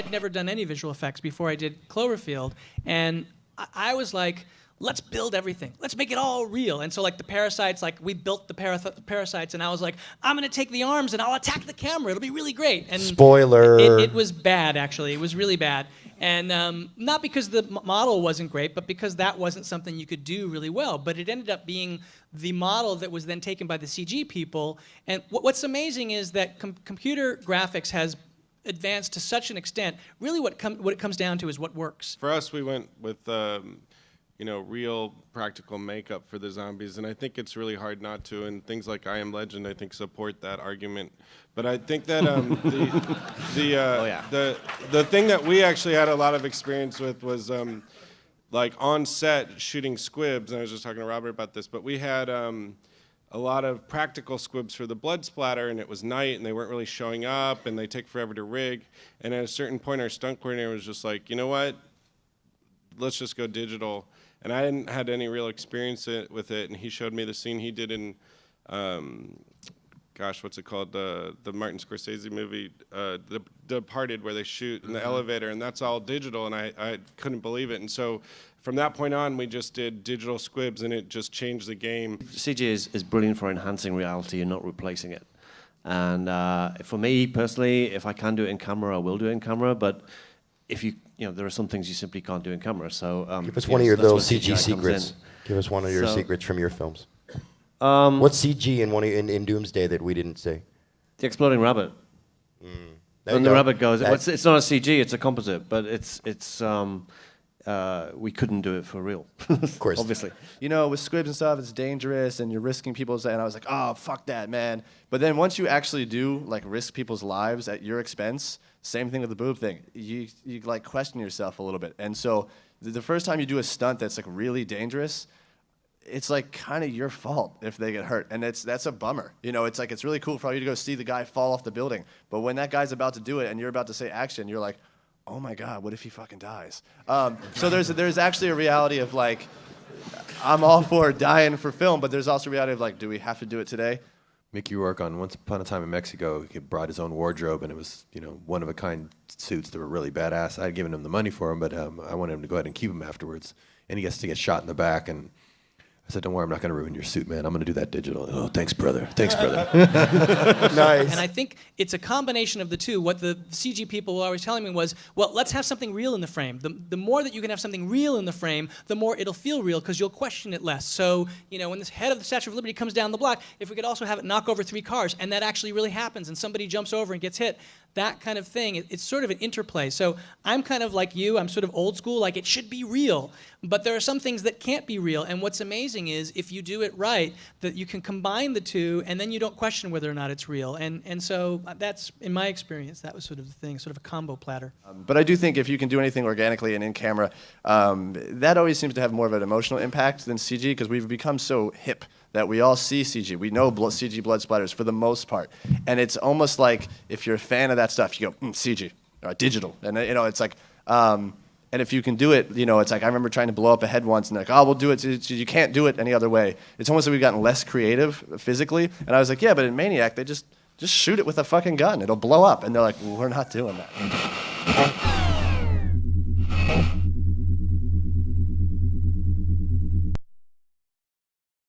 had never done any visual effects before I did Cloverfield, and I was like, let's build everything. Let's make it all real. And so like the parasites, like we built the parasites, and I was like, I'm gonna take the arms and I'll attack the camera. It'll be really great. And spoiler. It was bad, actually. It was really bad. And not because the model wasn't great, but because that wasn't something you could do really well. But it ended up being the model that was then taken by the CG people. And what's amazing is that computer graphics has advanced to such an extent. Really what it comes down to is what works. For us, we went with real practical makeup for the zombies, and I think it's really hard not to, and things like I Am Legend, I think, support that argument. But I think that the thing that we actually had a lot of experience with was like on set shooting squibs, and I was just talking to Robert about this, but we had a lot of practical squibs for the blood splatter, and it was night, and they weren't really showing up, and they take forever to rig, and at a certain point, our stunt coordinator was just like, you know what, let's just go digital. And I hadn't had any real experience with it, and he showed me the scene he did in, what's it called? The Martin Scorsese movie, The Departed, where they shoot in the elevator, and that's all digital, and I couldn't believe it. And so from that point on, we just did digital squibs, and it just changed the game. CG is brilliant for enhancing reality and not replacing it. And for me, personally, if I can do it in camera, I will do it in camera, but if there are some things you simply can't do in camera. So give us one of your little CG secrets. Give us one of your secrets from your films. What's CG in Doomsday that we didn't say? The exploding rabbit. When the rabbit goes, it's not a CG, it's a composite, but we couldn't do it for real. Of course. Obviously. With squibs and stuff, it's dangerous, and you're risking people's. And I was like, oh, fuck that, man. But then once you actually do risk people's lives at your expense, same thing with the boob thing. You question yourself a little bit. And so the first time you do a stunt that's really dangerous, it's kind of your fault if they get hurt, and that's a bummer. It's really cool for you to go see the guy fall off the building, but when that guy's about to do it and you're about to say action, you're like, oh my God, what if he fucking dies? So there's actually a reality of I'm all for dying for film, but there's also a reality of do we have to do it today? Mickey Rourke on Once Upon a Time in Mexico, he brought his own wardrobe, and it was one-of-a-kind suits that were really badass. I had given him the money for them, but I wanted him to go ahead and keep them afterwards. And he gets to get shot in the back, and I said, don't worry, I'm not going to ruin your suit, man. I'm going to do that digital. Oh, thanks, brother. Thanks, brother. Nice. And I think it's a combination of the two. What the CG people were always telling me was, well, let's have something real in the frame. The more that you can have something real in the frame, the more it'll feel real because you'll question it less. So, when this head of the Statue of Liberty comes down the block, if we could also have it knock over 3 cars, and that actually really happens, and somebody jumps over and gets hit, that kind of thing, it's sort of an interplay. So I'm kind of like you, I'm sort of old school, it should be real. But there are some things that can't be real, and what's amazing is if you do it right, that you can combine the two, and then you don't question whether or not it's real. And so that's, in my experience, that was sort of the thing, sort of a combo platter. But I do think if you can do anything organically and in camera, that always seems to have more of an emotional impact than CG, because we've become so hip that we all see CG. We know CG blood splatters for the most part. And it's almost like if you're a fan of that stuff, you go, CG, or digital. And it's and if you can do it, it's I remember trying to blow up a head once, and we'll do it. You can't do it any other way. It's almost like we've gotten less creative physically. And I was like, yeah, but in Maniac, they just shoot it with a fucking gun. It'll blow up. And they're like, well, we're not doing that.